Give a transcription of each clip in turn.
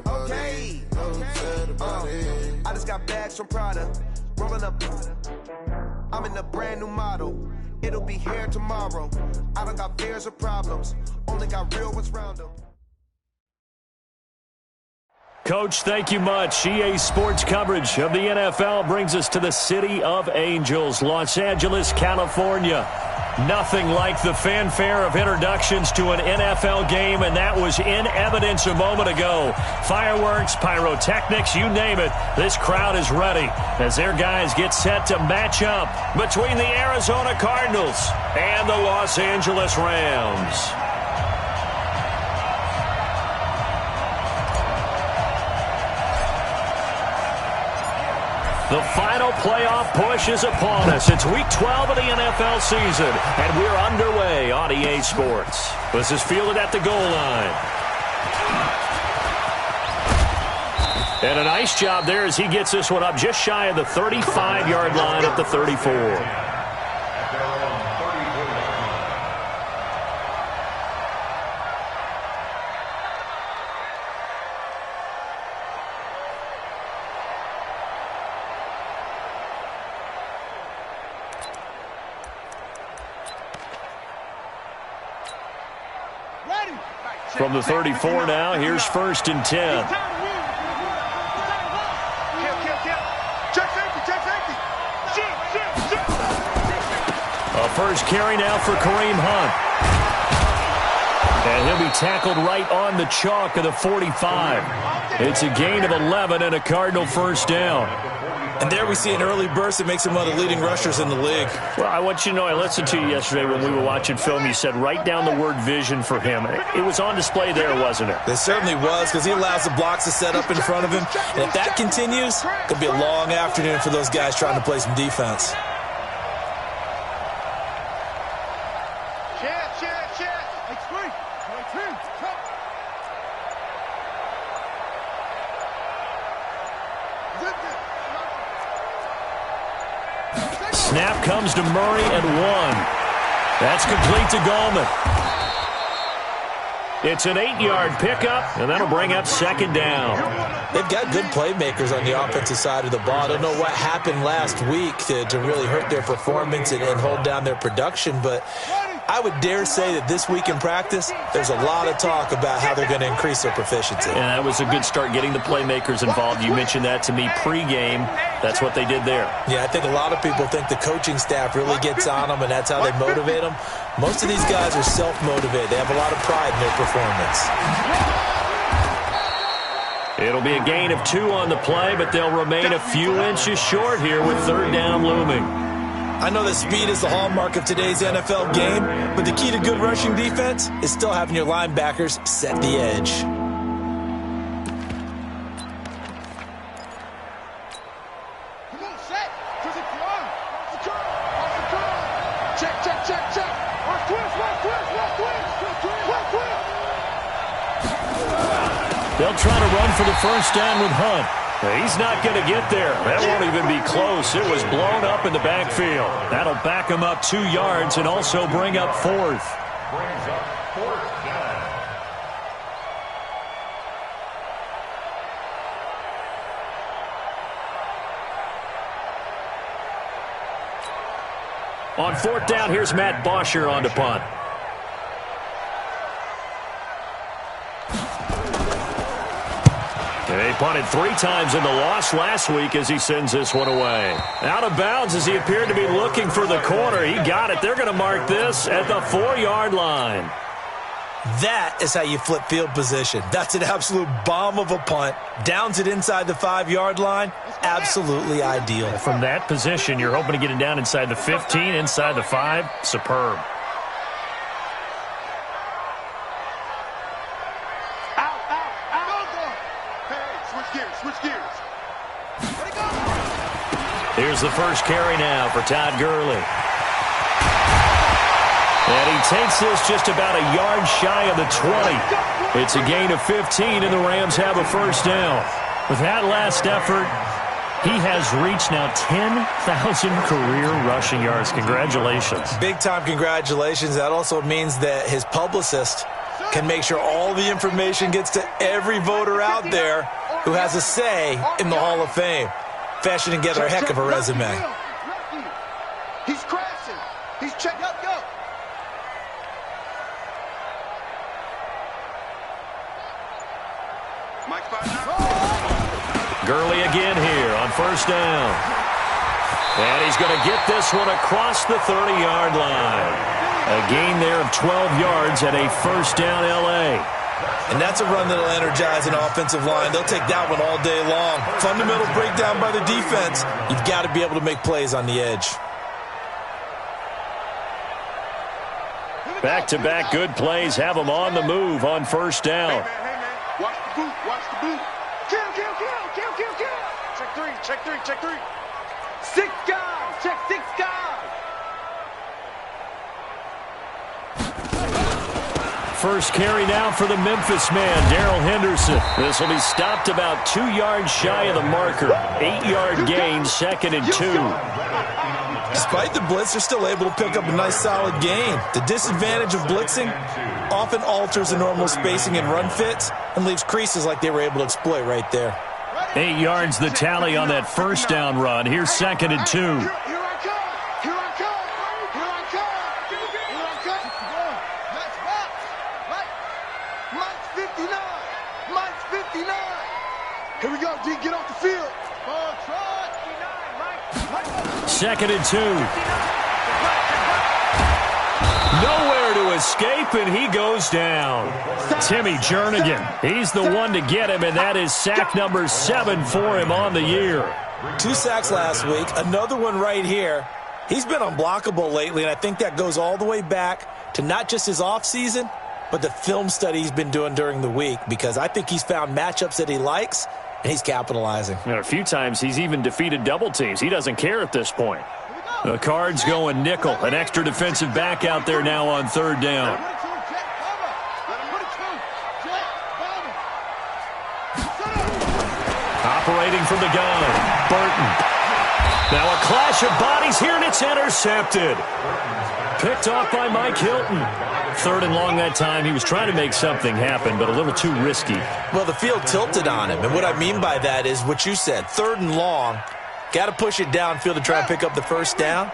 Okay. I just got bags from Prada. Rolling up. I'm in a brand new model. It'll be here tomorrow. I don't got fears or problems. Only got real ones round them. Coach, thank you much. EA Sports coverage of the NFL brings us to the City of Angels, Los Angeles, California. Nothing like the fanfare of introductions to an NFL game, and that was in evidence a moment ago. Fireworks, pyrotechnics, you name it. This crowd is ready as their guys get set to match up between the Arizona Cardinals and the Los Angeles Rams. The final playoff push is upon us. It's Week 12 of the NFL season, and we're underway on EA Sports. This is fielded at the goal line. And a nice job there as he gets this one up just shy of the 35-yard line at the 34. From the 34 now, here's 1st and 10. A first carry now for Kareem Hunt. And he'll be tackled right on the chalk of the 45. It's a gain of 11 and a Cardinal first down. And there we see an early burst that makes him one of the leading rushers in the league. Well, I want you to know, I listened to you yesterday when we were watching film. You said write down the word vision for him. It was on display there, wasn't it? It certainly was, because he allows the blocks to set up in front of him. And if that continues, it could be a long afternoon for those guys trying to play some defense. Snap comes to Murray and 1. That's complete to Gallman. It's an 8-yard pickup, and that'll bring up 2nd down. They've got good playmakers on the offensive side of the ball. I don't know what happened last week to really hurt their performance and hold down their production, but I would dare say that this week in practice, there's a lot of talk about how they're going to increase their proficiency. And that was a good start, getting the playmakers involved. You mentioned that to me pregame. That's what they did there. Yeah, I think a lot of people think the coaching staff really gets on them, and that's how they motivate them. Most of these guys are self-motivated. They have a lot of pride in their performance. It'll be a gain of 2 on the play, but they'll remain a few inches short here with 3rd down looming. I know that speed is the hallmark of today's NFL game, but the key to good rushing defense is still having your linebackers set the edge. Come on, set. Does it run? Check, check, check, check. Walk quick. They'll try to run for the first down with Hunt. He's not going to get there. That won't even be close. It was blown up in the backfield. That'll back him up 2 yards and also bring up 4th. Brings up 4th down. On 4th down, here's Matt Bosher on to punt. They punted 3 times in the loss last week as he sends this one away. Out of bounds as he appeared to be looking for the corner. He got it. They're going to mark this at the 4-yard line. That is how you flip field position. That's an absolute bomb of a punt. Downs it inside the 5-yard line. Absolutely ideal. From that position, you're hoping to get it down inside the 15, inside the 5. Superb. Here's the first carry now for Todd Gurley. And he takes this just about a yard shy of the 20. It's a gain of 15, and the Rams have a first down. With that last effort, he has reached now 10,000 career rushing yards. Congratulations. Big-time congratulations. That also means that his publicist can make sure all the information gets to every voter out there who has a say in the Hall of Fame. Fashioning together a heck of a resume. He's crashing. He's checked up, go. Gurley again here on first down. And he's going to get this one across the 30-yard line. A gain there of 12 yards at a first down L.A. And that's a run that'll energize an offensive line. They'll take that one all day long. Fundamental breakdown by the defense. You've got to be able to make plays on the edge. Back-to-back good plays have them on the move on first down. Hey, man. Watch the boot. Watch the boot. Kill. Check three. 6 guys. Check 6 guys. First carry now for the Memphis man, Darrell Henderson. This will be stopped about 2 yards shy of the marker. 8-yard gain, 2nd and 2. Despite the blitz, they're still able to pick up a nice solid gain. The disadvantage of blitzing often alters the normal spacing and run fits and leaves creases like they were able to exploit right there. 8 yards the tally on that first down run. Here's 2nd and 2. Here I come. Let's box. Mike's 59. Here we go, D. Get off the field. 2nd and 2. Nowhere to escape, and he goes down. Timmy Jernigan, he's the one to get him, and that is sack number 7 for him on the year. 2 sacks last week, another one right here. He's been unblockable lately, and I think that goes all the way back to not just his offseason, but the film study he's been doing during the week, because I think he's found matchups that he likes, and he's capitalizing. A few times he's even defeated double teams. He doesn't care at this point. The Cards going nickel. An extra defensive back out there now on third down. Operating from the gun, Burton. Now a clash of bodies here, and it's intercepted. Picked off by Mike Hilton. 3rd and long that time. He was trying to make something happen, but a little too risky. Well, the field tilted on him, and what I mean by that is what you said. 3rd and long. Got to push it downfield to try and pick up the first down.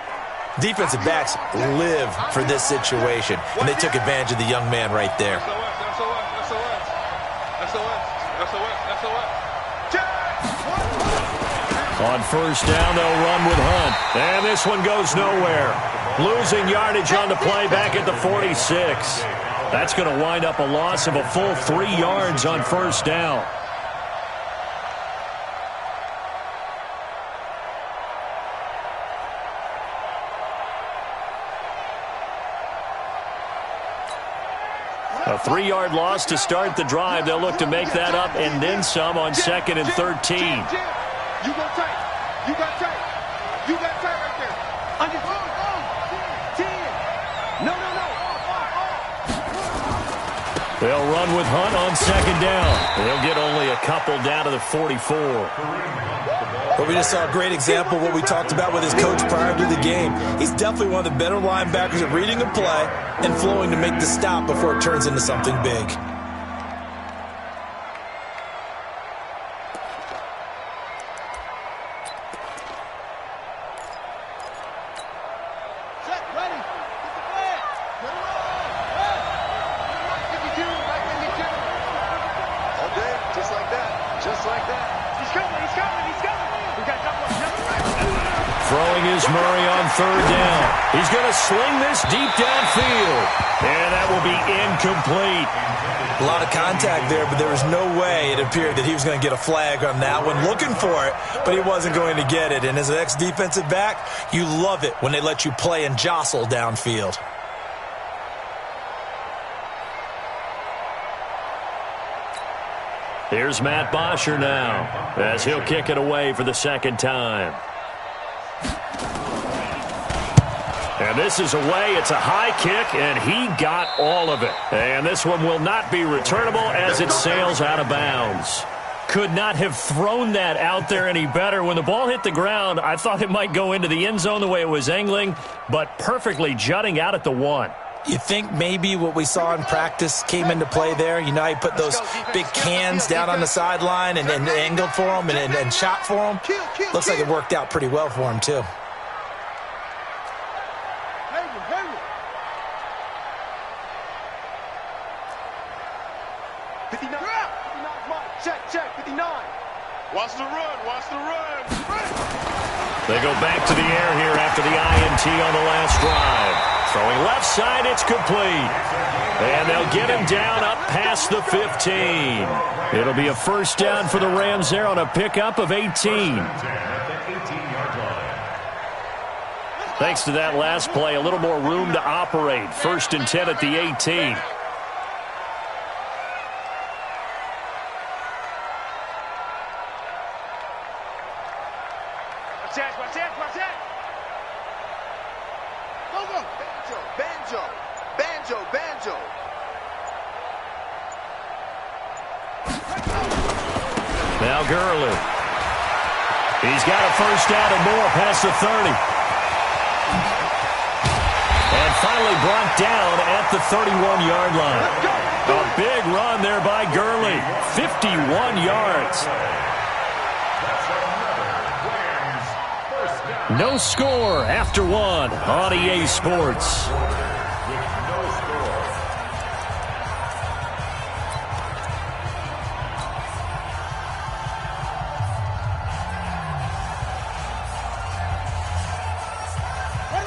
Defensive backs live for this situation, and they took advantage of the young man right there. On first down, they'll run with Hunt. And this one goes nowhere. Losing yardage on the play back at the 46. That's going to wind up a loss of a full 3 yards on first down. A 3-yard loss to start the drive. They'll look to make that up and then some on 2nd and 13. You go tight. You got tight. You got tight right there. Under 10. No. They'll run with Hunt on 2nd down. They'll get only a couple down to the 44. But we just saw a great example of what we talked about with his coach prior to the game. He's definitely one of the better linebackers at reading a play and flowing to make the stop before it turns into something big. Throwing is Murray on 3rd down. He's going to sling this deep downfield. And that will be incomplete. A lot of contact there, but there was no way it appeared that he was going to get a flag on that one. Looking for it, but he wasn't going to get it. And as an ex-defensive back, you love it when they let you play and jostle downfield. Here's Matt Bosher now, as he'll kick it away for the 2nd time. And this is away. It's a high kick, and he got all of it. And this one will not be returnable as it sails out of bounds. Could not have thrown that out there any better. When the ball hit the ground, I thought it might go into the end zone the way it was angling, but perfectly jutting out at the 1. You think maybe what we saw in practice came into play there? You know, he put those big cans down on the sideline and angled for him and shot for him. Looks like it worked out pretty well for him, too. Check, 59. Watch the run. They go back to the air here after the INT on the last drive. Throwing left side, it's complete. And they'll get him down up past the 15. It'll be a first down for the Rams there on a pickup of 18. Thanks to that last play, a little more room to operate. 1st and 10 at the 18. Watch it. Go. Banjo. Now Gurley. He's got a first down and more past the 30. And finally brought down at the 31-yard line. A big run there by Gurley. 51 yards. No score after one on EA Sports.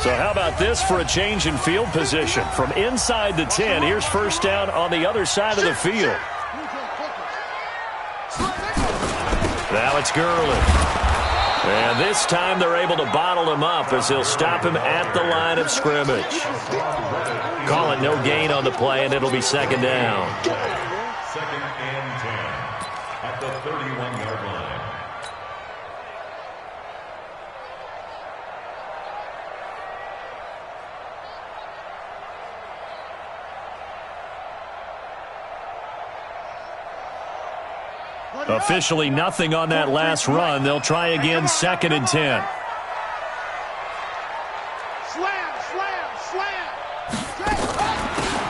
So how about this for a change in field position? From inside the 10, here's first down on the other side of the field. Now it's Gurley. And this time they're able to bottle him up as they'll stop him at the line of scrimmage. Call it no gain on the play, and it'll be second down. 2nd and 10 at the 31-yard line. Officially nothing on that last run. They'll try again 2nd and 10.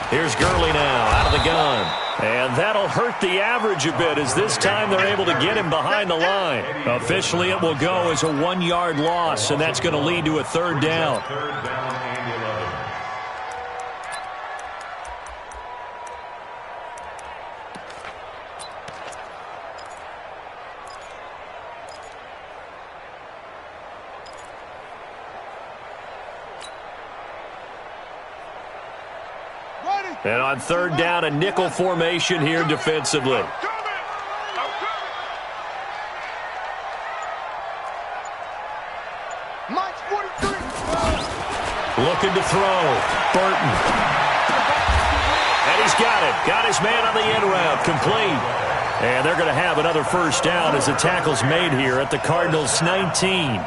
Here's Gurley now out of the gun. And that'll hurt the average a bit as this time they're able to get him behind the line. Officially it will go as a 1-yard loss, and that's going to lead to a 3rd down. 3rd down and 11. And on 3rd down, a nickel formation here defensively. Looking to throw. Burton. And he's got it. Got his man on the end route. Complete. And they're going to have another first down as the tackle's made here at the Cardinals' 19.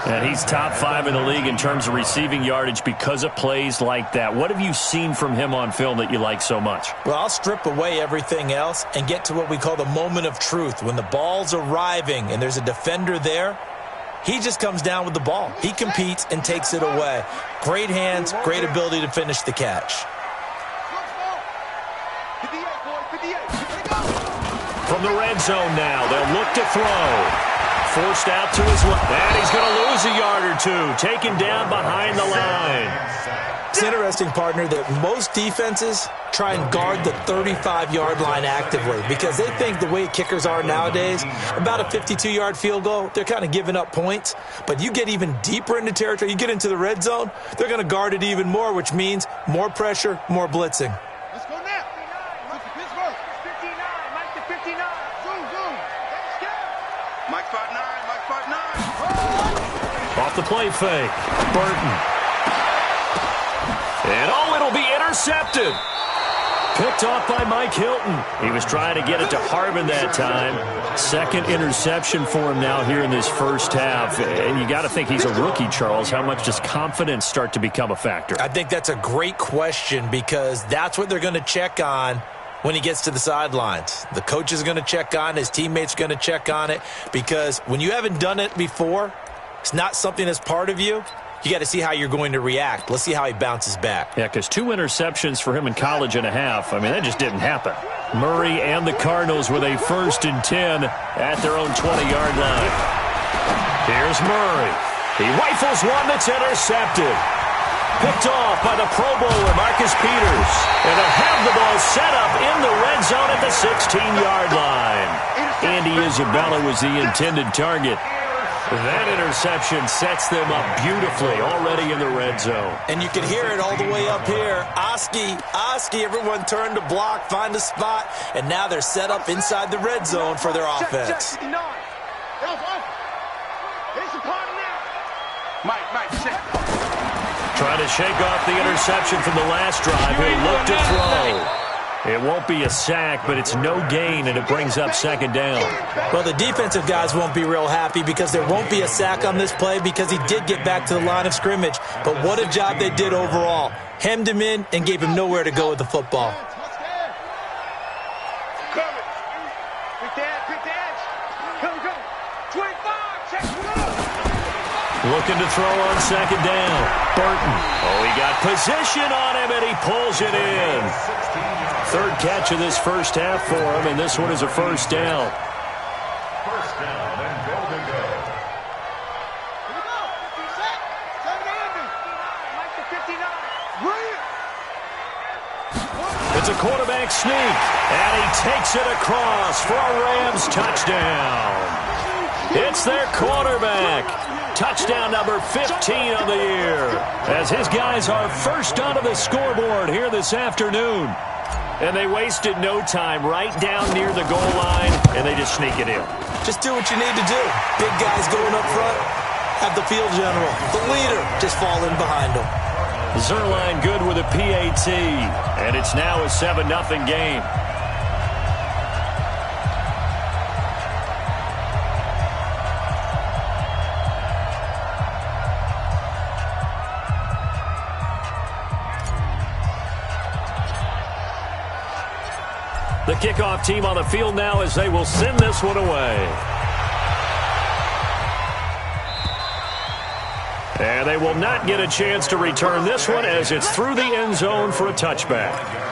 And he's top 5 in the league in terms of receiving yardage because of plays like that. What have you seen from him on film that you like so much? Well, I'll strip away everything else and get to what we call the moment of truth. When the ball's arriving and there's a defender there, he just comes down with the ball. He competes and takes it away. Great hands, great ability to finish the catch. From the red zone now, they'll look to throw. Forced out to his left. And he's going to lose a yard or two. Taken down behind the line. It's interesting, partner, that most defenses try and guard the 35-yard line actively because they think the way kickers are nowadays, about a 52-yard field goal, they're kind of giving up points. But you get even deeper into territory, you get into the red zone, they're going to guard it even more, which means more pressure, more blitzing. Let's go now. Mike to Pittsburgh. 59. Mike to 59. Zoom. Mike 5'9". Off the play fake. Burton. And it'll be intercepted. Picked off by Mike Hilton. He was trying to get it to Harbin that time. 2nd interception for him now here in this first half. And you got to think he's a rookie, Charles. How much does confidence start to become a factor? I think that's a great question because that's what they're going to check on when he gets to the sidelines. The coach is going to check on it. His teammates are going to check on it because when you haven't done it before, it's not something that's part of you. you got to see how you're going to react. Let's see how he bounces back. Yeah, because 2 interceptions for him in college and a half. I mean, that just didn't happen. Murray and the Cardinals with a 1st and 10 at their own 20-yard line. Here's Murray. He rifles one that's intercepted. Picked off by the Pro Bowler, Marcus Peters. And they'll have the ball set up in the red zone at the 16-yard line. Andy Isabella was the intended target. That interception sets them up beautifully already in the red zone. And you can hear it all the way up here. Oski, everyone turned to block, find a spot, and now they're set up inside the red zone for their offense. Check, 59. Mike, check. Trying to shake off the interception from the last drive. He'll look to throw. It won't be a sack, but it's no gain, and it brings up 2nd down. Well, the defensive guys won't be real happy because there won't be a sack on this play because he did get back to the line of scrimmage. But what a job they did overall. Hemmed him in and gave him nowhere to go with the football. Looking to throw on 2nd down. Burton. Oh, he got position on him, and he pulls it in. 3rd catch of this first half for him, and this one is a 1st down. 1st down and goal to go. Here we go. 56. 59. It's a quarterback sneak, and he takes it across for a Rams touchdown. It's their quarterback. Touchdown number 15 of the year, as his guys are first onto the scoreboard here this afternoon. And they wasted no time right down near the goal line, and they just sneak it in. Just do what you need to do. Big guys going up front, have the field general, the leader, just fall in behind them. Zerline good with a PAT, and it's now a 7-0 game. The kickoff team on the field now as they will send this one away. And they will not get a chance to return this one as it's through the end zone for a touchback.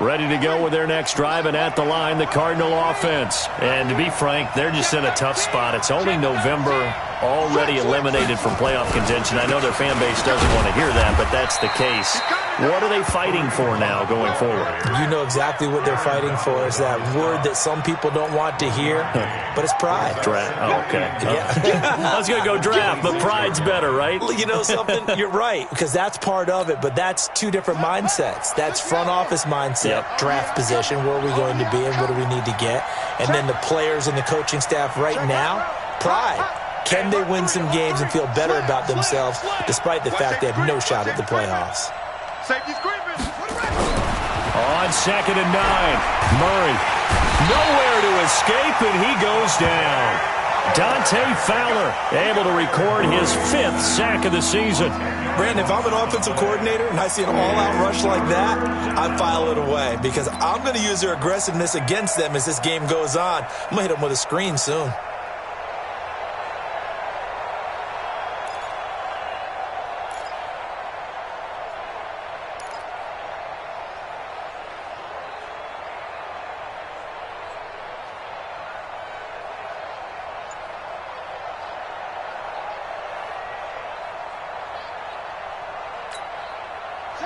Ready to go with their next drive, and at the line, the Cardinal offense. And to be frank, they're just in a tough spot. It's only November, already eliminated from playoff contention. I know their fan base doesn't want to hear that, but that's the case. What are they fighting for now going forward? You know exactly what they're fighting for. Is that word that some people don't want to hear, but it's pride. Draft. Oh, okay. Yeah. I was going to go draft, but pride's better, right? You know something? You're right, because that's part of it, but that's 2 different mindsets. That's front office mindset, draft position, where are we going to be and what do we need to get? And then the players and the coaching staff right now, pride. Can they win some games and feel better about themselves despite the fact they have no shot at the playoffs? Safety's creeping. On 2nd and 9, Murray nowhere to escape, and he goes down. Dante Fowler able to record his 5th sack of the season. Brandon, if I'm an offensive coordinator and I see an all-out rush like that, I file it away because I'm going to use their aggressiveness against them as this game goes on. I'm going to hit them with a screen soon.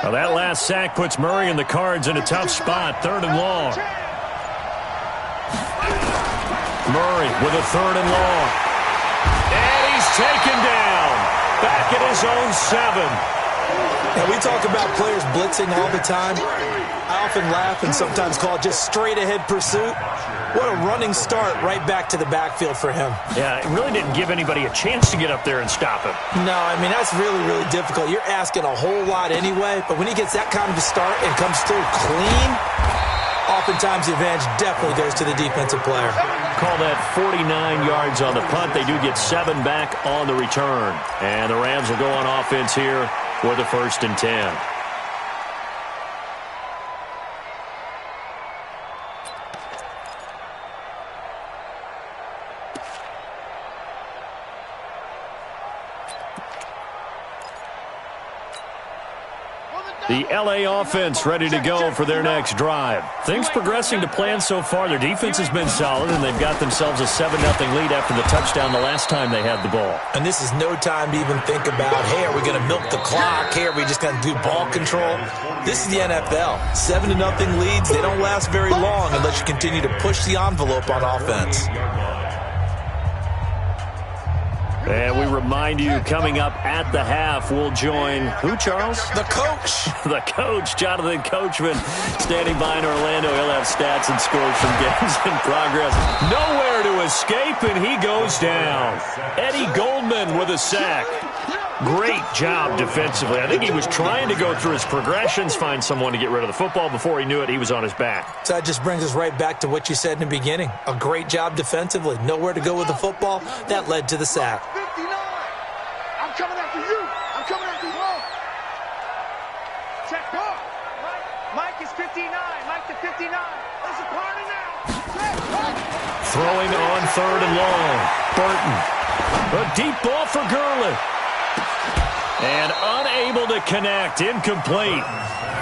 Well, that last sack puts Murray and the Cards in a tough spot, 3rd and long. Murray with a 3rd and long. And he's taken down. Back at his own 7. Now, we talk about players blitzing all the time. I often laugh and sometimes call it just straight-ahead pursuit. What a running start right back to the backfield for him. Yeah, it really didn't give anybody a chance to get up there and stop him. No, I mean, that's really, really difficult. You're asking a whole lot anyway, but when he gets that kind of a start and comes through clean, oftentimes the advantage definitely goes to the defensive player. Call that 49 yards on the punt. They do get 7 back on the return. And the Rams will go on offense here with a 1st and 10. The LA offense ready to go for their next drive. Things progressing to plan so far. Their defense has been solid, and they've got themselves a 7-0 lead after the touchdown the last time they had the ball. And this is no time to even think about, hey, are we going to milk the clock? Hey, are we just going to do ball control? This is the NFL. 7-0 leads, they don't last very long unless you continue to push the envelope on offense. And we remind you, coming up at the half, we'll join who, Charles? The coach. The coach, Jonathan Coachman, standing by in Orlando. He'll have stats and scores from games in progress. Nowhere to escape, and he goes down. Eddie Goldman with a sack. Great job defensively. I think he was trying to go through his progressions, find someone to get rid of the football. Before he knew it, he was on his back. So that just brings us right back to what you said in the beginning. A great job defensively. Nowhere to go with the football. That led to the sack. 59. I'm coming after you. I'm coming after you. Check ball. Mike is 59. Mike to 59. There's a party now. Throwing on 3rd and long. Burton. A deep ball for Gurley. And unable to connect. Incomplete.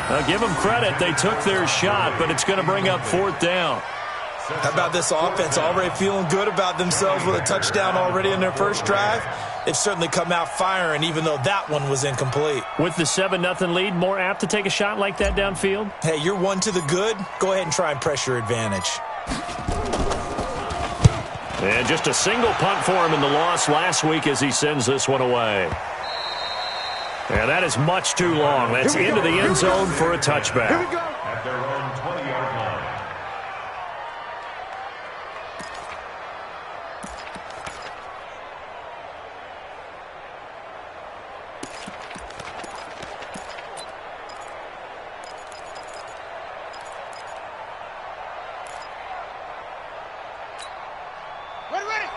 Now give them credit. They took their shot, but it's going to bring up 4th down. How about this offense already feeling good about themselves with a touchdown already in their first drive? They've certainly come out firing, even though that one was incomplete. With the 7-0 lead, more apt to take a shot like that downfield? Hey, you're one to the good. Go ahead and try and press your advantage. And just a single punt for him in the loss last week as he sends this one away. And that is much too long. That's into the end zone for a touchback. Here we go. At their own 20-yard line.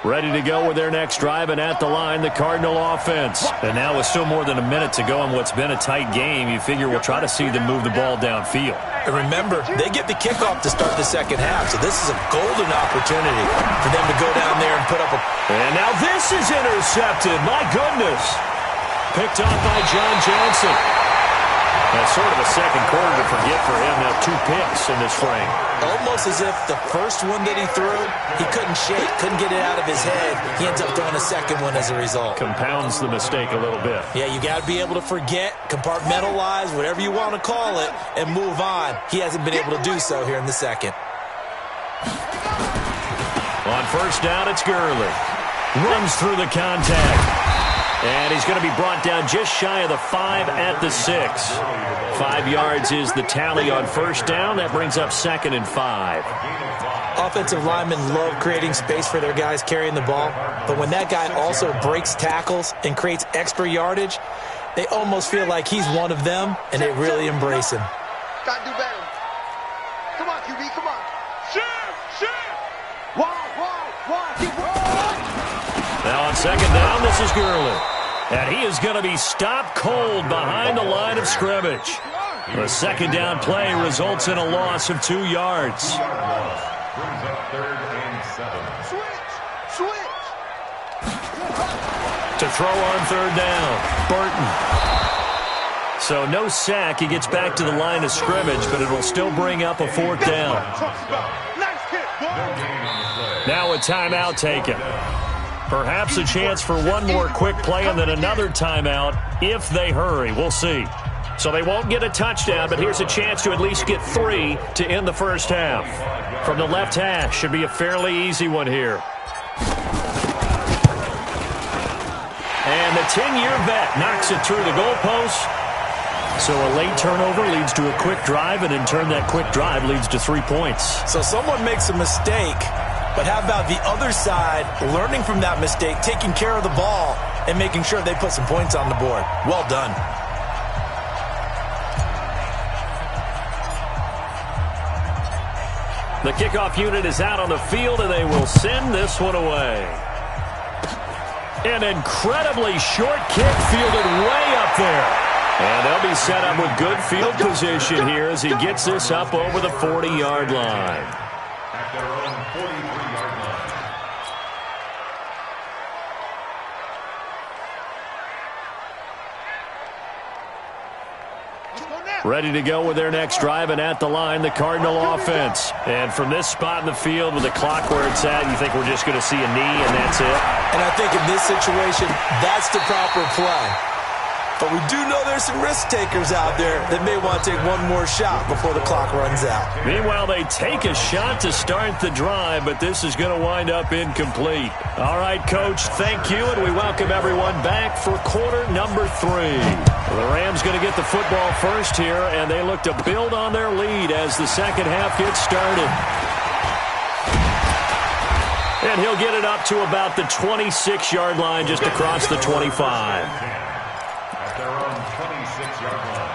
Ready to go with their next drive, and at the line, the Cardinal offense. And now with still more than a minute to go in what's been a tight game, you figure we'll try to see them move the ball downfield. And remember, they get the kickoff to start the second half, so this is a golden opportunity for them to go down there and put up a... And now this is intercepted. My goodness. Picked off by John Johnson. That's sort of a second quarter to forget for him. Now 2 picks in this frame. Almost as if the first one that he threw, he couldn't shake, couldn't get it out of his head. He ends up throwing a second one as a result. Compounds the mistake a little bit. Yeah, you got to be able to forget, compartmentalize, whatever you want to call it, and move on. He hasn't been able to do so here in the second. On first down, it's Gurley. Runs through the contact. And he's going to be brought down just shy of the 5 at the 6. 5 yards is the tally on first down. That brings up 2nd and 5. Offensive linemen love creating space for their guys carrying the ball, but when that guy also breaks tackles and creates extra yardage, they almost feel like he's one of them, and they really embrace him. Got to do better. Come on, QB, come on. Shift. Wide. Keep rolling. Now on second down, this is Gurley. And he is going to be stopped cold behind the line of scrimmage. The second down play results in a loss of 2 yards. Brings up 3rd and 7. Switch. To throw on 3rd down, Burton. So no sack. He gets back to the line of scrimmage, but it'll still bring up a 4th down. Nice hit, boy. Now a timeout taken. Perhaps a chance for one more quick play and then another timeout if they hurry. We'll see. So they won't get a touchdown, but here's a chance to at least get 3 to end the first half. From the left hash, should be a fairly easy one here. And the 10-year vet knocks it through the goalpost. So a late turnover leads to a quick drive, and in turn that quick drive leads to 3 points. So someone makes a mistake, but how about the other side learning from that mistake, taking care of the ball, and making sure they put some points on the board? Well done. The kickoff unit is out on the field, and they will send this one away. An incredibly short kick fielded way up there. And they'll be set up with good field position here as he gets this up over the 40-yard line. At their own 43-yard line. Let's go now. Ready to go with their next drive, and at the line, the Cardinal offense. And from this spot in the field with the clock where it's at, you think we're just going to see a knee and that's it? And I think in this situation, that's the proper play. But we do know there's some risk takers out there that may want to take one more shot before the clock runs out. Meanwhile, they take a shot to start the drive, but this is going to wind up incomplete. All right, Coach, thank you, and we welcome everyone back for quarter number 3. The Rams going to get the football first here, and they look to build on their lead as the second half gets started. And he'll get it up to about the 26-yard line, just across the 25. Their own 26-yard line.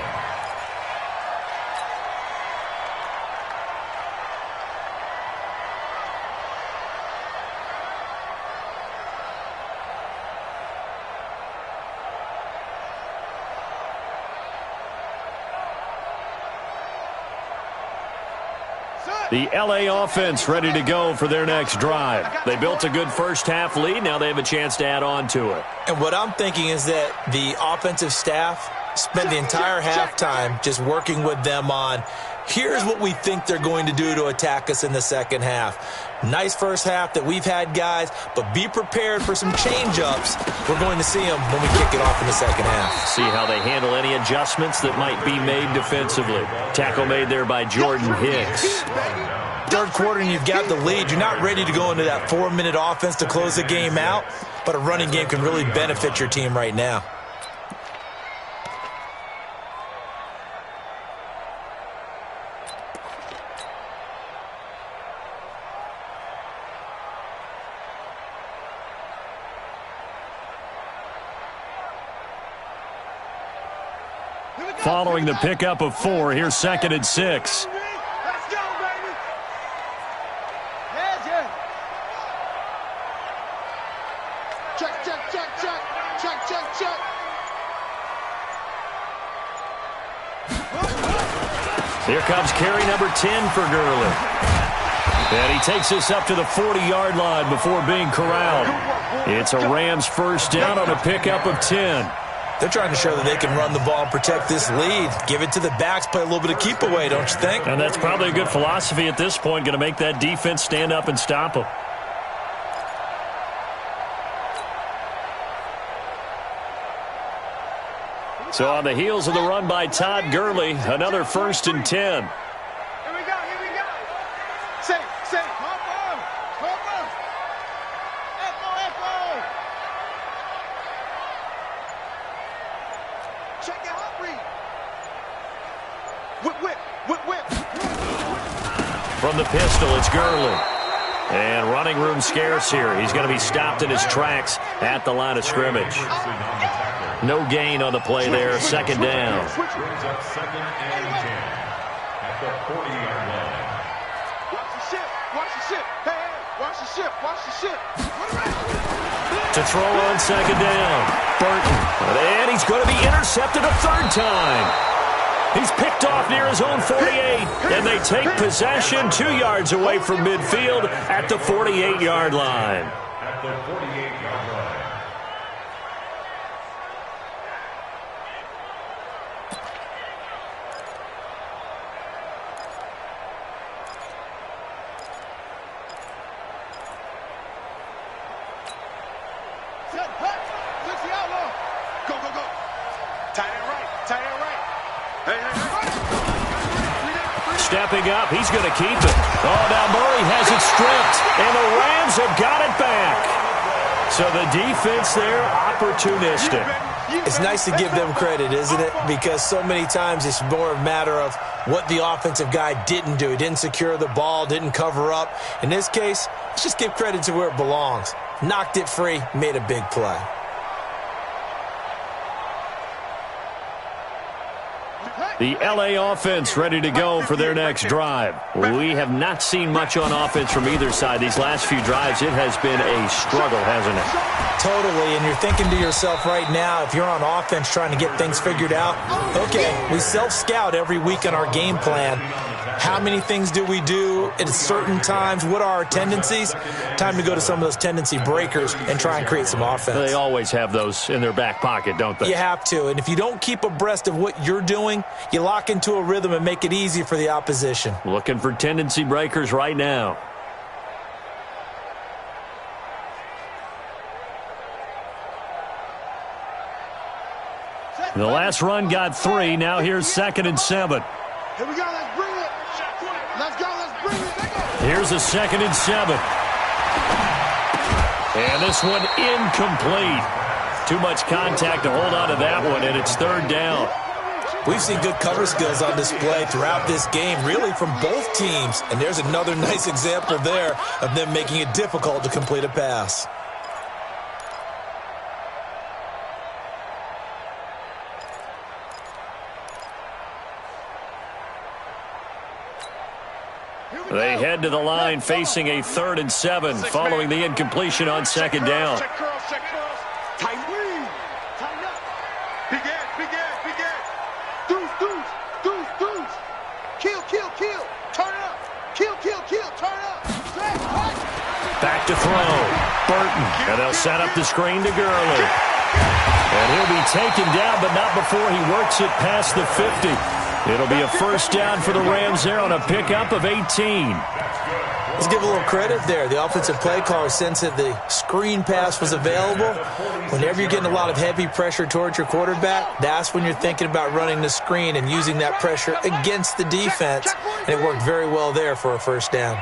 The LA offense ready to go for their next drive. They built a good first half lead. Now they have a chance to add on to it. And what I'm thinking is that the offensive staff spent the entire halftime just working with them on, here's what we think they're going to do to attack us in the second half. Nice first half that we've had, guys, but be prepared for some change-ups. We're going to see them when we kick it off in the second half. See how they handle any adjustments that might be made defensively. Tackle made there by Jordan Hicks. Third quarter and you've got the lead. You're not ready to go into that 4-minute offense to close the game out, but a running game can really benefit your team right now. Following the pickup of 4, here's 2nd and 6. Let's go, baby. Heads in. Check, check, check, check. Check, check, check. Here comes carry number 10 for Gurley. And he takes this up to the 40-yard line before being corralled. It's a Rams first down on a pickup of 10. They're trying to show that they can run the ball and protect this lead. Give it to the backs, play a little bit of keep away, don't you think? And that's probably a good philosophy at this point, going to make that defense stand up and stop them. So on the heels of the run by Todd Gurley, another 1st and 10. Here we go, here we go. Say, come on. Echo. Check it out, read. Whip. From the pistol, it's Gurley. And running room scarce here. He's going to be stopped in his tracks at the line of scrimmage. No gain on the play there. 2nd down. Brings up 2nd and 10 at the 40-yard line. Watch the ship. Hey, watch the ship. To throw on 2nd down. Burton. And he's going to be intercepted a 3rd time. He's picked off near his own 48. And they take possession 2 yards away from midfield at the 48-yard line. At the 48-yard line. Stepping up, he's going to keep it. Oh, now Murray has it stripped, and the Rams have got it back. So the defense there, opportunistic. It's nice to give them credit, isn't it? Because so many times it's more a matter of what the offensive guy didn't do. He didn't secure the ball, didn't cover up. In this case, let's just give credit to where it belongs. Knocked it free, made a big play. The LA offense ready to go for their next drive. We have not seen much on offense from either side. These last few drives, it has been a struggle, hasn't it? Totally, and you're thinking to yourself right now, if you're on offense trying to get things figured out, okay, we self-scout every week on our game plan. How many things do we do at certain times? What are our tendencies? Time to go to some of those tendency breakers and try and create some offense. They always have those in their back pocket, don't they? You have to. And if you don't keep abreast of what you're doing, you lock into a rhythm and make it easy for the opposition. Looking for tendency breakers right now. The last run got 3. Now here's 2nd and 7. Here we go. Let's bring it. Let's go. Let's bring it. Here's a 2nd and 7. And this one incomplete. Too much contact to hold on to that one, and it's 3rd down. We've seen good cover skills on display throughout this game, really from both teams. And there's another nice example there of them making it difficult to complete a pass. They head to the line facing a 3rd and 7 following the incompletion on 2nd down. Check curls, check curls. Tight. Tighten up. Big ass. Deuce. Kill. Turn up. Kill. Turn up. Back to throw. Burton. And they'll set up the screen to Gurley. And he'll be taken down, but not before he works it past the 50. It'll be a 1st down for the Rams there on a pickup of 18. Let's give a little credit there. The offensive play caller sensed that the screen pass was available. Whenever you're getting a lot of heavy pressure towards your quarterback, that's when you're thinking about running the screen and using that pressure against the defense. And it worked very well there for a 1st down.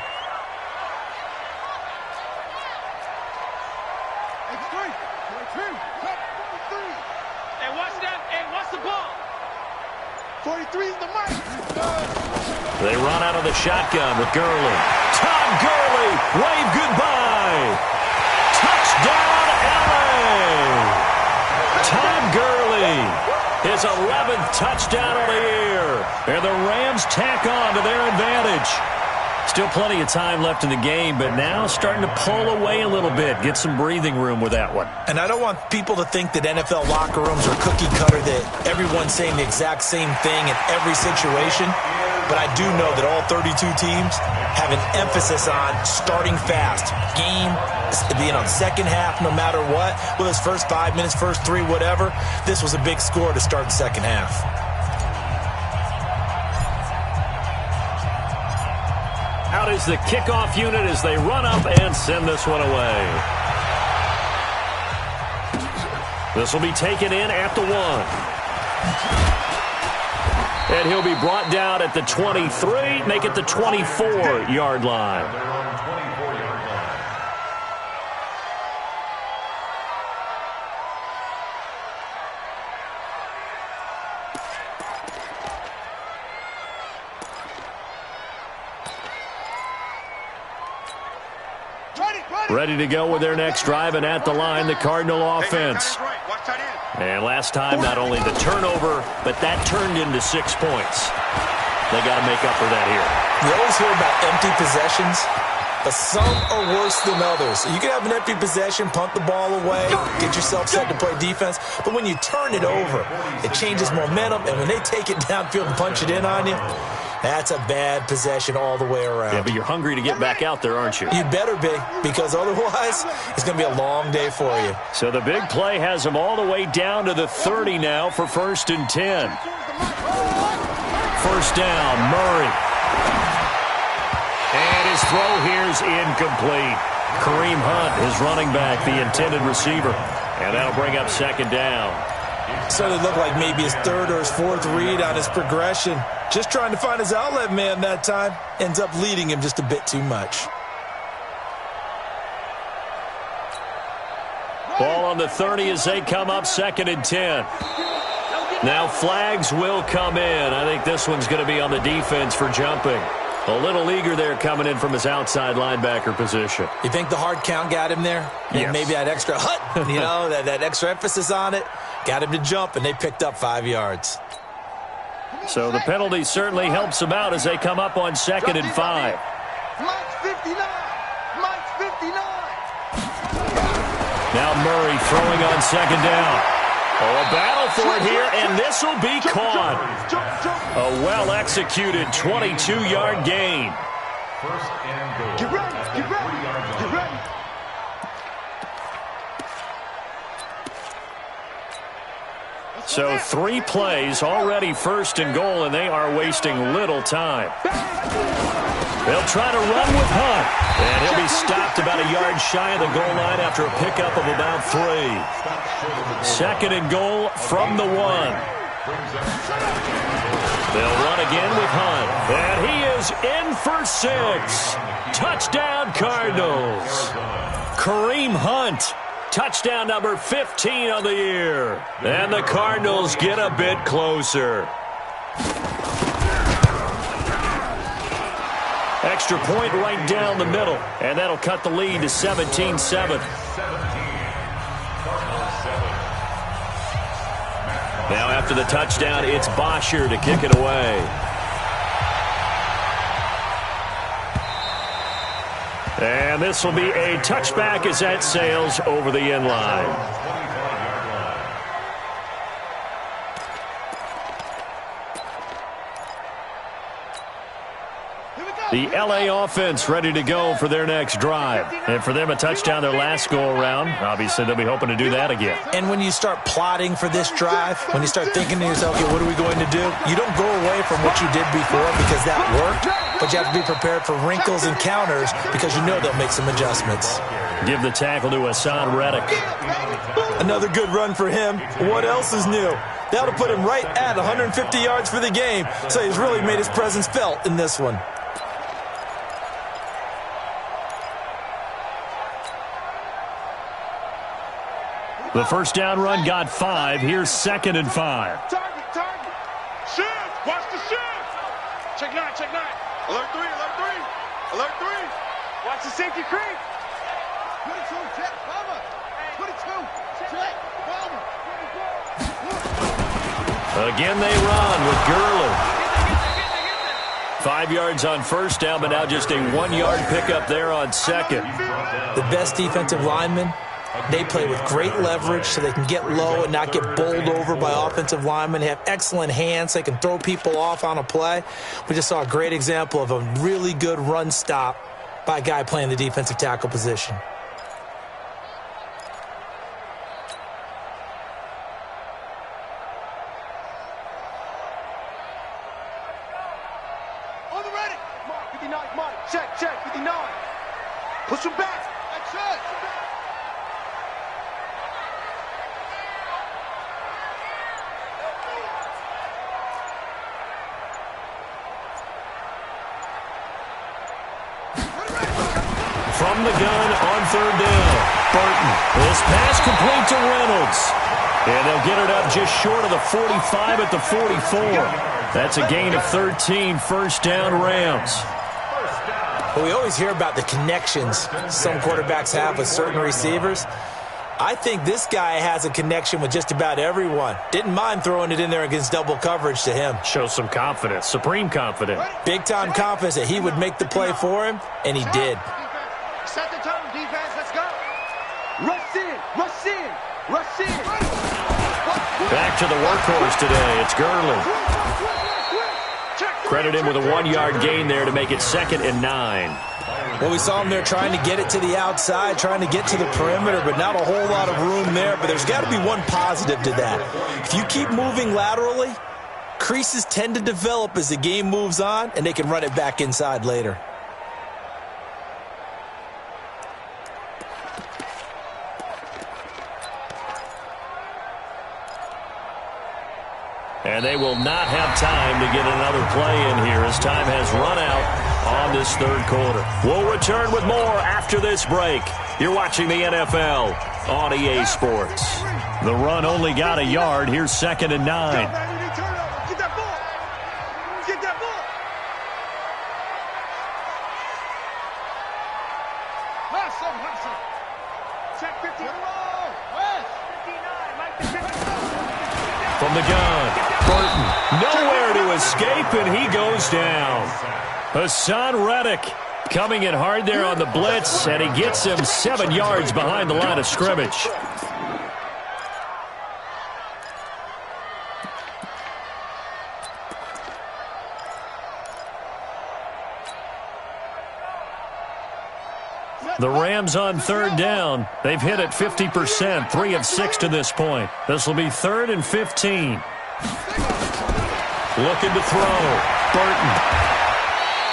They run out of the shotgun with Gurley. Todd Gurley, wave goodbye. Touchdown, LA. Todd Gurley, his 11th touchdown of the year. And the Rams tack on to their advantage. Still plenty of time left in the game, but now starting to pull away a little bit. Get some breathing room with that one. And I don't want people to think that NFL locker rooms are cookie cutter, that everyone's saying the exact same thing in every situation. But I do know that all 32 teams have an emphasis on starting fast. Game, second half, no matter what. Whether it's first 5 minutes, first 3, whatever. This was a big score to start the second half. Out is the kickoff unit as they run up and send this one away. This will be taken in at the 1. And he'll be brought down at the 23, make it the 24-yard line. Ready to go with their next drive, and at the line, the Cardinal offense. And last time, not only the turnover, but that turned into 6 points. They got to make up for that here. You always hear about empty possessions, but some are worse than others. You can have an empty possession, punt the ball away, get yourself set to play defense, but when you turn it over, it changes momentum, and when they take it downfield and punch it in on you, that's a bad possession all the way around. Yeah, but you're hungry to get back out there, aren't you? You better be, because otherwise it's going to be a long day for you. So the big play has him all the way down to the 30 now for 1st and 10. 1st down, Murray. And his throw here's incomplete. Kareem Hunt, his running back, the intended receiver. And that'll bring up 2nd down. So it looked like maybe his 3rd or his 4th read on his progression. Just trying to find his outlet man that time. Ends up leading him just a bit too much. Ball on the 30 as they come up 2nd and 10. Now flags will come in. I think this one's going to be on the defense for jumping. A little eager there coming in from his outside linebacker position. You think the hard count got him there? Yes. Maybe that extra hut, that extra emphasis on it. Got him to jump, and they picked up 5 yards. So the penalty certainly helps them out as they come up on 2nd and 5. Mike's 59. Mike's 59. Now Murray throwing on 2nd down. Oh, a battle for it here, and this will be caught. A well-executed 22-yard gain. First and goal. Get ready, get ready, get ready. So 3 plays, already first and goal, and they are wasting little time. They'll try to run with Hunt, and he'll be stopped about a yard shy of the goal line after a pickup of about 3. Second and goal from the 1. They'll run again with Hunt, and he is in for 6. Touchdown, Cardinals. Kareem Hunt. Touchdown number 15 on the year. And the Cardinals get a bit closer. Extra point right down the middle. And that'll cut the lead to 17-7. Now after the touchdown, it's Bosher to kick it away. And this will be a touchback as that sails over the end line. The LA offense ready to go for their next drive. And for them, a touchdown their last go-around. Obviously, they'll be hoping to do that again. And when you start plotting for this drive, when you start thinking to yourself, okay, what are we going to do? You don't go away from what you did before because that worked, but you have to be prepared for wrinkles and counters because you know they'll make some adjustments. Give the tackle to Hassan Reddick. Another good run for him. What else is new? That'll put him right at 150 yards for the game, so he's really made his presence felt in this one. The first down run got 5. Here's 2nd and 5. Target. Shift. Watch the shift. Check 9. Alert 3. Alert 3. Watch the safety creep. 22. Check. Bomber. 22. Check. Bomber. Again they run with Gurley. 5 yards on first down, but now just a 1-yard pickup there on second. The best defensive linemen, they play with great leverage so they can get low and not get bowled over by offensive linemen. They have excellent hands. They can throw people off on a play. We just saw a great example of a really good run stop by a guy playing the defensive tackle position. On the ready. Mark, 59, Mark. Check, 59. Push him back. That's it. From the gun on third down, Burton. This pass complete to Reynolds. And they'll get it up just short of the 45 at the 44. That's a gain of 13, first down Rams. Well, we always hear about the connections some quarterbacks have with certain receivers. I think this guy has a connection with just about everyone. Didn't mind throwing it in there against double coverage to him. Shows some confidence, supreme confidence. Big-time confidence that he would make the play for him, and he did. Set the tone, defense. Let's go. Rush in. Back to the workhorse today. It's Gurley. Credit him with a 1-yard gain there to make it 2nd and 9. Well, we saw him there trying to get it to the outside, trying to get to the perimeter, but not a whole lot of room there. But there's got to be one positive to that. If you keep moving laterally, creases tend to develop as the game moves on, and they can run it back inside later. And they will not have time to get another play in here as time has run out on this third quarter. We'll return with more after this break. You're watching the NFL on EA Sports. The run only got a yard. Here's 2nd and 9. Get that ball. Hustle. Check 50. West. 59. Mike the 50. From the gun, Burton. Nowhere to escape, and he goes down. Hassan Reddick coming in hard there on the blitz, and he gets him 7 yards behind the line of scrimmage. The Rams on third down. They've hit it 50%, 3 of 6 to this point. This will be 3rd and 15. Looking to throw. Burton.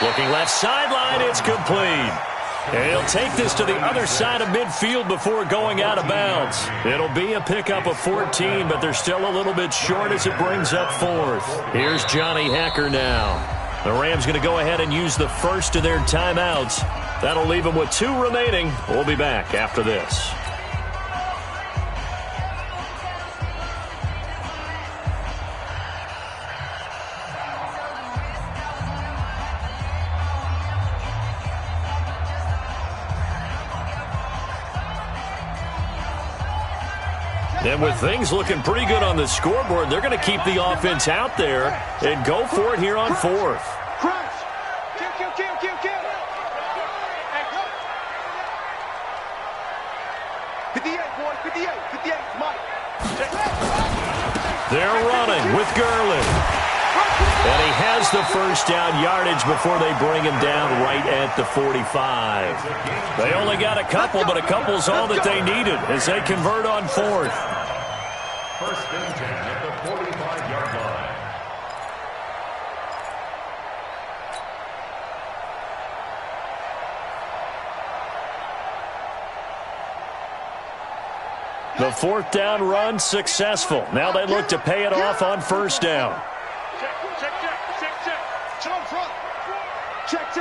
Looking left sideline. It's complete. And he'll take this to the other side of midfield before going out of bounds. It'll be a pickup of 14, but they're still a little bit short as it brings up 4th. Here's Johnny Hacker now. The Rams going to go ahead and use the first of their timeouts. That'll leave them with 2 remaining. We'll be back after this. And with things looking pretty good on the scoreboard, they're going to keep the offense out there and go for it here on 4th. Crunch. Kill. 58, boy. 58, Mike. They're running with Gurley. And he has the first down yardage before they bring him down right at the 45. They only got a couple, but a couple's all that they needed as they convert on 4th. 1st and 10 at the 45-yard line. The 4th down run successful. Now they look to pay it off on 1st down. Check. Show front. Check.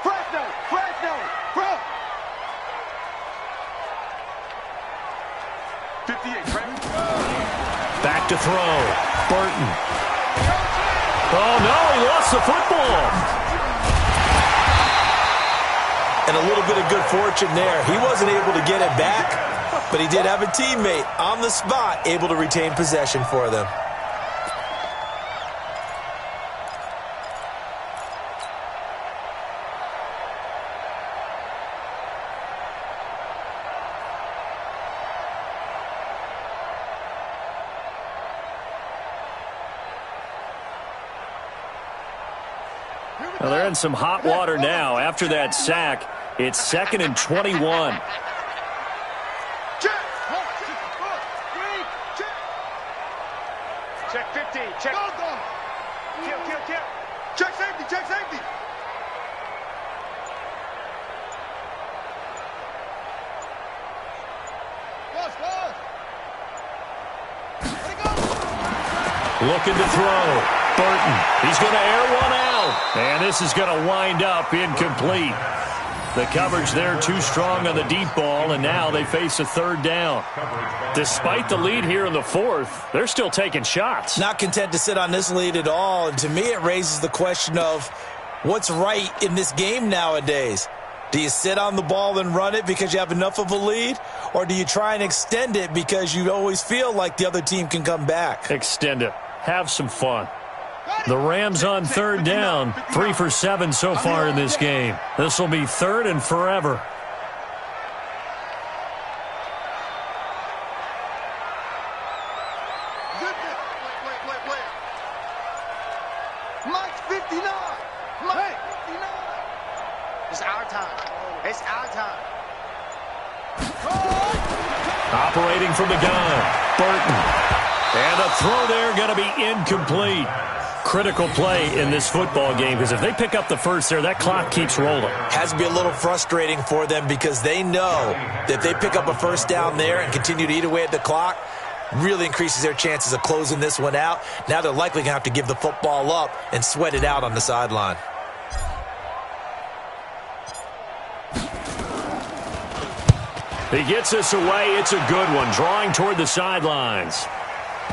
Fresno. Front. 58, Brandon. Back to throw. Burton. Oh, no, he lost the football. And a little bit of good fortune there. He wasn't able to get it back, but he did have a teammate on the spot able to retain possession for them. Well, they're in some hot water now. After that sack, it's 2nd and 21. Check 50. Check. Kill. Check safety. Looking to throw. Burton. He's going to air one out. And this is going to wind up incomplete. The coverage there too strong on the deep ball, and now they face a 3rd down. Despite the lead here in the 4th, they're still taking shots. Not content to sit on this lead at all, and to me it raises the question of what's right in this game nowadays. Do you sit on the ball and run it because you have enough of a lead, or do you try and extend it because you always feel like the other team can come back? Extend it. Have some fun. The Rams on 3rd down, 3 for 7 so far in this game. This will be 3rd and forever. Wait. Mike's 59. Mike 59. It's our time. Operating from the gun, Burton. And a throw there going to be incomplete. Critical play in this football game because if they pick up the first there, that clock keeps rolling. Has to be a little frustrating for them because they know that if they pick up a first down there and continue to eat away at the clock, really increases their chances of closing this one out. Now they're likely going to have to give the football up and sweat it out on the sideline. He gets this away. It's a good one, drawing toward the sidelines.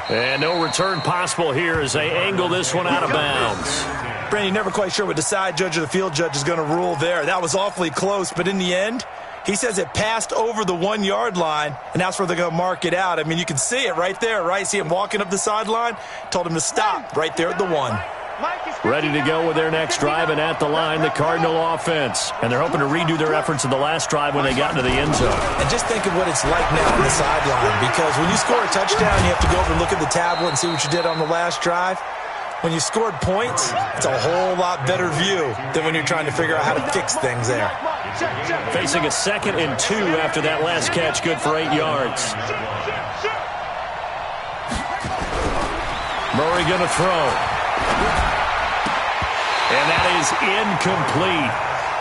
And no return possible here as they angle this one out of bounds. Brandon, you're never quite sure what the side judge or the field judge is going to rule there. That was awfully close, but in the end, he says it passed over the 1-yard line, and that's where they're going to mark it out. I mean, you can see it right there, right? See him walking up the sideline? Told him to stop right there at the 1. Ready to go with their next drive, and at the line, the Cardinal offense. And they're hoping to redo their efforts in the last drive when they got into the end zone. And just think of what it's like now on the sideline, because when you score a touchdown, you have to go over and look at the tablet and see what you did on the last drive. When you scored points, it's a whole lot better view than when you're trying to figure out how to fix things there. Facing a 2nd and 2 after that last catch, good for 8 yards. Murray going to throw. And that is incomplete.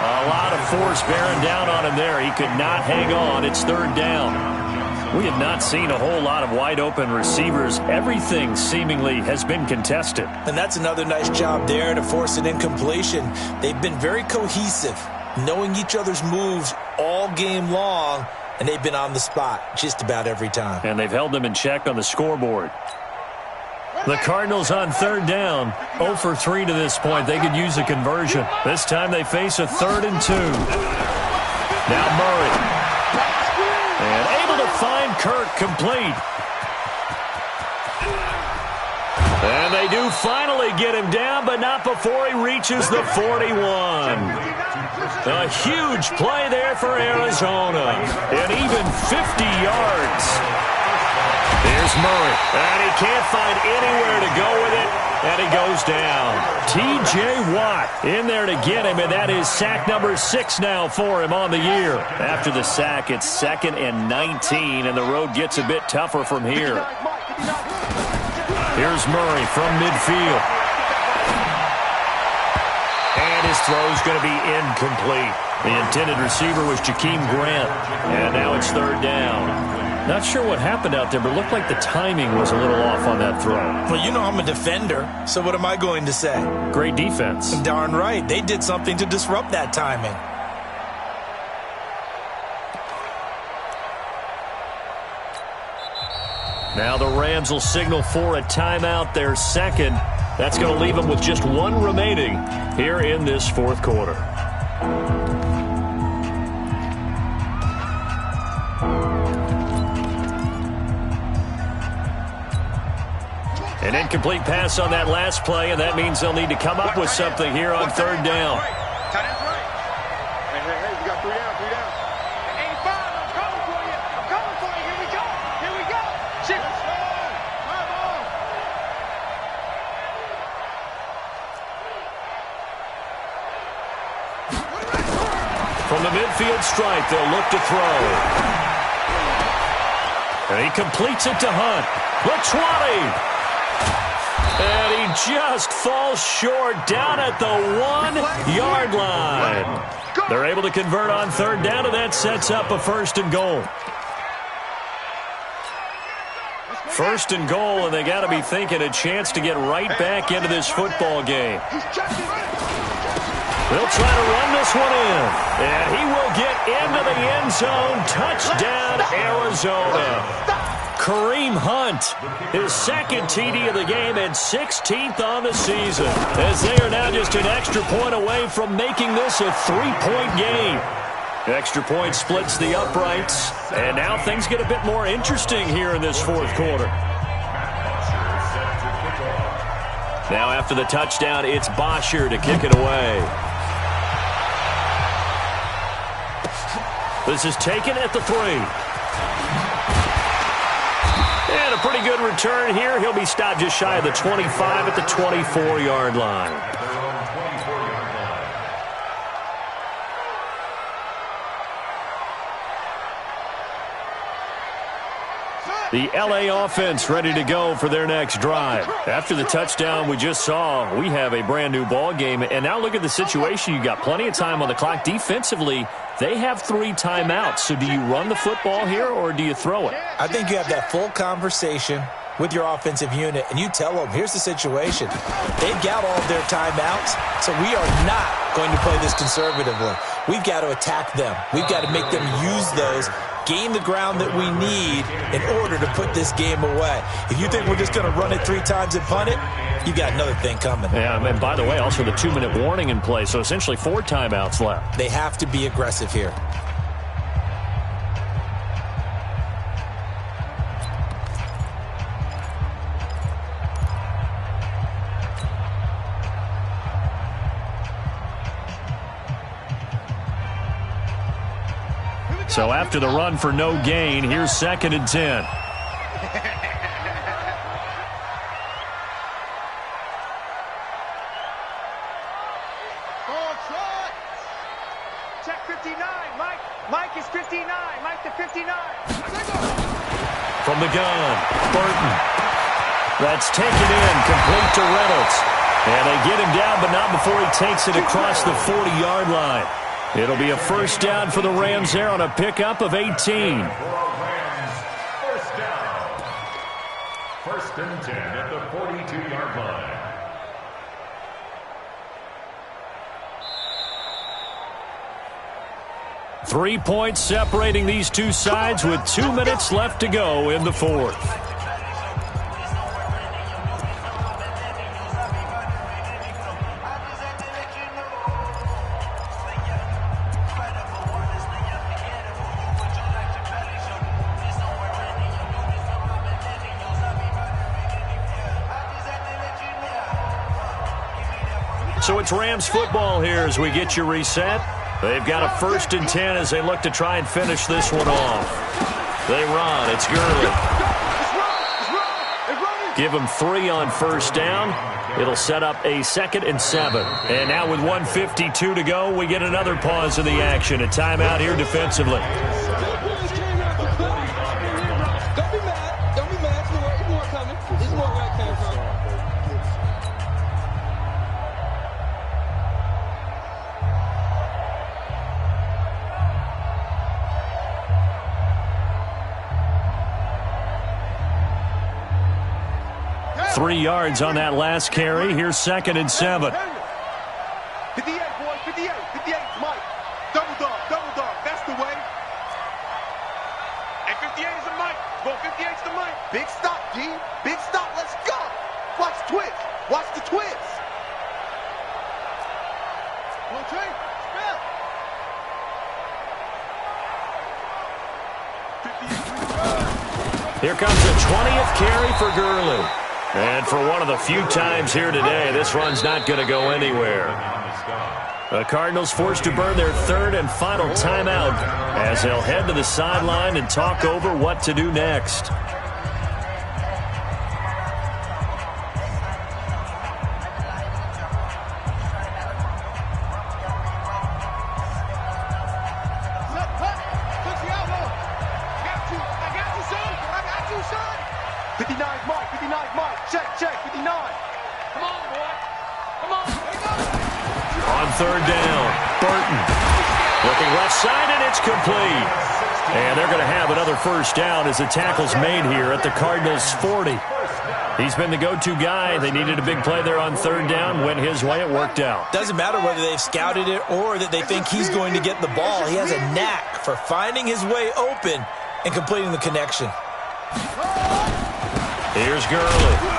A lot of force bearing down on him there. He could not hang on. It's 3rd down. We have not seen a whole lot of wide-open receivers. Everything seemingly has been contested. And that's another nice job there to force an incompletion. They've been very cohesive, knowing each other's moves all game long, and they've been on the spot just about every time. And they've held them in check on the scoreboard. The Cardinals on 3rd down, 0 for 3 to this point. They could use a conversion. This time they face a 3rd and 2. Now Murray. And able to find Kirk complete. And they do finally get him down, but not before he reaches the 41. A huge play there for Arizona. And even 50 yards. Here's Murray, and he can't find anywhere to go with it, and he goes down. T.J. Watt in there to get him, and that is sack number 6 now for him on the year. After the sack, it's 2nd and 19, and the road gets a bit tougher from here. Here's Murray from midfield. And his throw's going to be incomplete. The intended receiver was Jakeem Grant, and now it's 3rd down. Not sure what happened out there, but it looked like the timing was a little off on that throw. Well, you know I'm a defender, so what am I going to say? Great defense. Darn right. They did something to disrupt that timing. Now the Rams will signal for a timeout, their 2nd. That's going to leave them with just 1 remaining here in this 4th quarter. An incomplete pass on that last play, and that means they'll need to come up with something here on 3rd down. Tight end's right. Hey, we got 3 down, 3 down. 85, I'm coming for you. I'm coming for you. Here we go. Here we go. Shit. From the midfield stripe, they'll look to throw. And he completes it to Hunt. The 20. And he just falls short down at the 1-yard line. They're able to convert on 3rd down, and that sets up a 1st and goal. 1st and goal, and they got to be thinking a chance to get right back into this football game. They'll try to run this one in, and he will get into the end zone. Touchdown, Arizona. Kareem Hunt, his 2nd TD of the game and 16th on the season, as they are now just an extra point away from making this a 3-point game. Extra point splits the uprights, and now things get a bit more interesting here in this 4th quarter. Now after the touchdown, it's Bosher to kick it away. This is taken at the 3. And a pretty good return here. He'll be stopped just shy of the 25 at the 24-yard line. The L.A. offense ready to go for their next drive. After the touchdown we just saw, we have a brand-new ball game. And now look at the situation. You got plenty of time on the clock. Defensively, they have 3 timeouts. So do you run the football here or do you throw it? I think you have that full conversation with your offensive unit, and you tell them, here's the situation. They've got all of their timeouts, so we are not going to play this conservatively. We've got to attack them. We've got to make them use those, gain the ground that we need in order to put this game away. If you think we're just going to run it 3 times and punt it, you got another thing coming. Yeah, and by the way, also the 2-minute warning in play, so essentially 4 timeouts left. They have to be aggressive here. So after the run for no gain, here's 2nd and 10. Check 59. from the gun. Burton. That's taken in, complete to Reynolds. And they get him down, but not before he takes it across the 40-yard line. It'll be a first down for the Rams there on a pickup of 18. First down. First and 10 at the 42-yard line. Three points separating these two sides with 2 minutes left to go in the fourth. So it's Rams football here as we get you reset. They've got a first and 10 as they look to try and finish this one off. They run. It's Gurley. Give them 3 on first down. It'll set up a 2nd and 7. And now with 1:52 to go, we get another pause in the action. A timeout here defensively. Don't be mad. Don't be mad. There's more coming. There's more where it came from. 3 yards on that last carry. Here's 2nd and 7. 58, boy, 58, 58, Mike. Double dog, that's the way. And 58 is a Mike. Well, 58 is the Mike. Big stop, G. Big stop, let's go. Watch the twist. Watch the twist. One, two, spell. 58. Here comes the 20th carry for Gurley. And for one of the few times here today, this run's not going to go anywhere. The Cardinals forced to burn their 3rd and final timeout as they'll head to the sideline and talk over what to do next. Check, 59. Come on, boy. Come on. On 3rd down, Burton. Looking left side, and it's complete. And they're going to have another first down as the tackle's made here at the Cardinals' 40. He's been the go-to guy. They needed a big play there on 3rd down. Went his way. It worked out. Doesn't matter whether they've scouted it or that they think he's going to get the ball. He has a knack for finding his way open and completing the connection. Here's Gurley.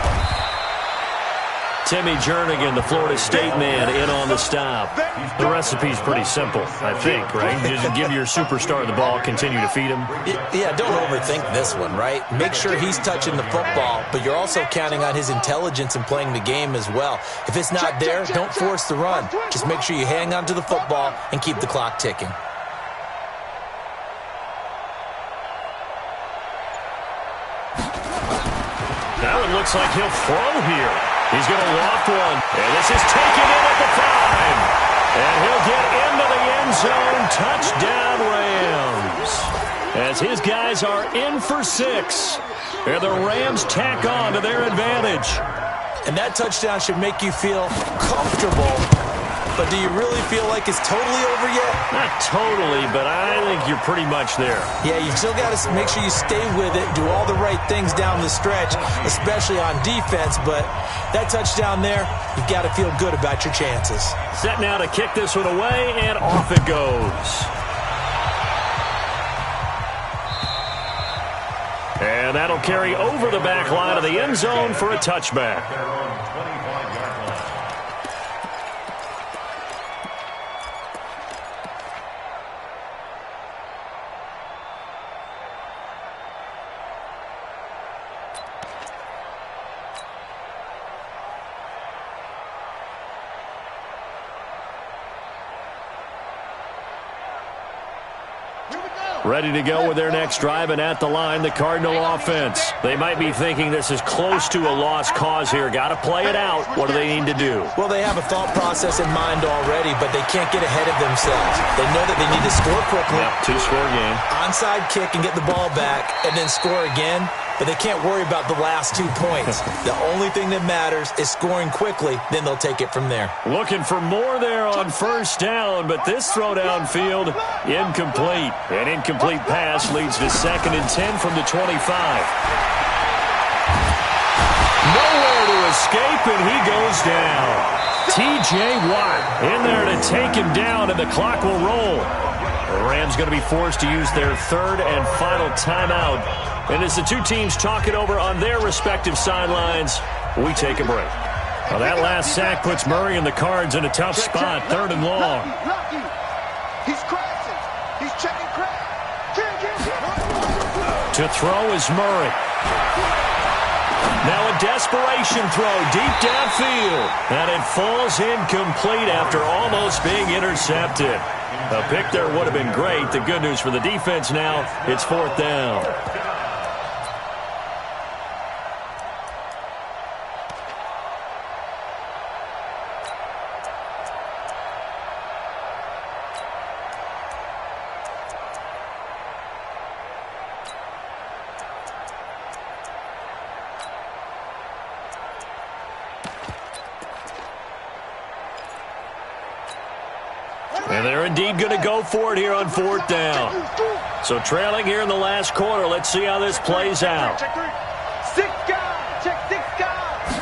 Timmy Jernigan, the Florida State man, in on the stop. The recipe's pretty simple, I think, right? You just give your superstar the ball, continue to feed him. Yeah, don't overthink this one, right? Make sure he's touching the football, but you're also counting on his intelligence in playing the game as well. If it's not there, don't force the run. Just make sure you hang on to the football and keep the clock ticking. Now it looks like he'll throw here. He's going to loft one, and this is taken in at the 5. And he'll get into the end zone. Touchdown, Rams. As his guys are in for 6. And the Rams tack on to their advantage. And that touchdown should make you feel comfortable. But do you really feel like it's totally over yet? Not totally, but I think you're pretty much there. Yeah, you still got to make sure you stay with it, do all the right things down the stretch, especially on defense. But that touchdown there, you've got to feel good about your chances. Set now to kick this one away, and off it goes. And that'll carry over the back line of the end zone for a touchback. Here we go. Ready to go with their next drive, and at the line, the Cardinal offense. They might be thinking this is close to a lost cause here. Got to play it out. What do they need to do? Well, they have a thought process in mind already, but they can't get ahead of themselves. They know that they need to score quickly. Yep, two-score game. Onside kick and get the ball back, and then score again. But they can't worry about the last 2 points. The only thing that matters is scoring quickly, then they'll take it from there. Looking for more there on first down, but this throw downfield, incomplete. An incomplete pass leads to 2nd and 10 from the 25. Nowhere to escape, and he goes down. T.J. Watt in there to take him down, and the clock will roll. The Rams going to be forced to use their 3rd and final timeout. And as the two teams talk it over on their respective sidelines, we take a break. Well, that last sack puts Murray and the Cards in a tough spot, 3rd and long. He's crashing. He's checking crash. To throw is Murray. Now a desperation throw deep downfield. And it falls incomplete after almost being intercepted. A pick there would have been great. The good news for the defense now, it's 4th down. And they're indeed going to go for it here on 4th down. So trailing here in the last quarter. Let's see how this plays out. Six guys. Check 6 guys.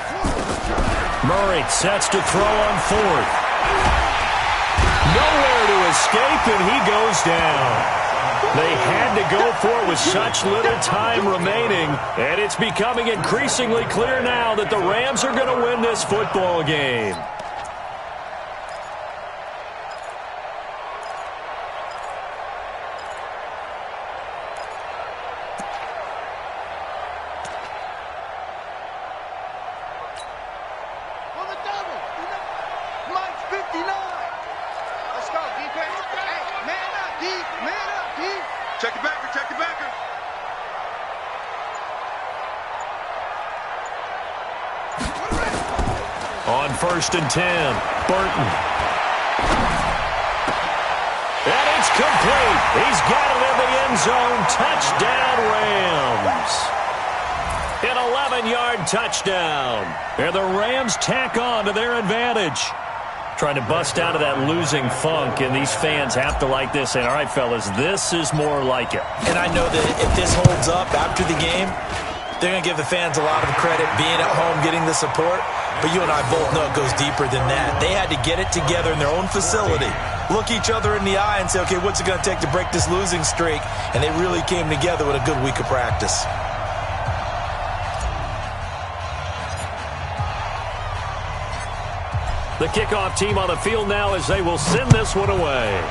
Murray sets to throw on 4th. Nowhere to escape, and he goes down. They had to go for it with such little time remaining, and it's becoming increasingly clear now that the Rams are going to win this football game. Check it backer, check it backer. On 1st and 10, Burton. And it's complete. He's got it in the end zone. Touchdown, Rams. An 11-yard touchdown. And the Rams tack on to their advantage. Trying to bust out of that losing funk, and these fans have to like this. And all right, fellas, this is more like it. And I know that if this holds up after the game, they're going to give the fans a lot of credit being at home, getting the support. But you and I both know it goes deeper than that. They had to get it together in their own facility, look each other in the eye and say, okay, what's it going to take to break this losing streak? And they really came together with a good week of practice. The kickoff team on the field now as they will send this one away.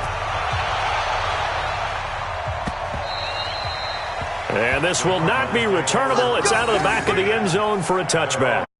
And this will not be returnable. It's out of the back of the end zone for a touchback.